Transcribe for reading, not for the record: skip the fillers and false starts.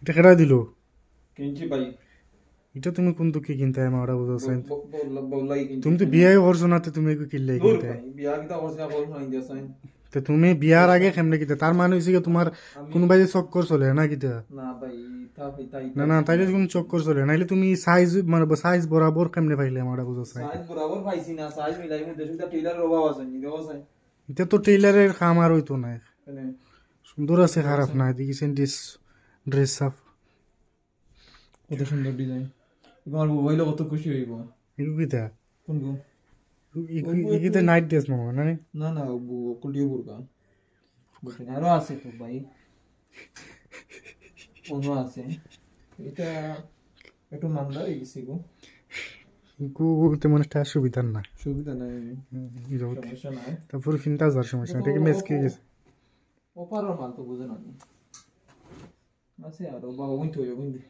এটা কেটা দিল? কিনছি ভাই। এটা তুমি কোন দুঃখে কিনতে হয় ওটা বুঝাচ্ছেন? বললাই কিনছি। তুমি তো বিয়ে করছো না, তো তুমি এগুলো কিনলে দূর কিনতে হয়? ভাই, বিয়া কিতা করছি না বল শুনাই দিয়েছেন। তো তুমি বিয়ার আগে কেমনে কিনতে? তার মানে হচ্ছে কি তোমার আমি কোনোবাই যে চক্কর চলে না কিতা? না ভাই, তাই না তাই না, কিছু তাইলে নাই। কোনো চক্কর চলে নাইলে তুমি সাইজ মানে সাইজ বরাবর কেমনে পাইলে ওটা বুঝাচ্ছেন? সাইজ বরাবর পাইছি না, সাইজ মিলাই মধ্যে শুধু টেইলারের অভাব আছে, নি দেওয়া আছে। এটা তো টেইলারের কাম আর হইতো না। মানে সুন্দর আছে, খারাপ না, দেখেছেন ড্রেস সাফ। কত সুন্দর ডিজাইন। তোমার মোবাইল কত খুশি হইব। এগুলো কিতা? কোন গো? এগুলো নাইট ড্রেস মনে হয় না? না না, কুলিও বুরকা বুঝছেন, আরো আছে তো ভাই, অন্য আছে। এটা একটু মান্দা হয়ে গেছে গো। এগুলো তেমন একটা সুবিধার না। সুবিধা নাই, জগৎ। সমস্যা নাই। তারপর কিনতে যাওয়ার সমস্যা, এটাকে মেস কে গেছে। অপারও মাল তো বুঝে না। আছে আর বাবা বুঝতে হইব বুঝতে।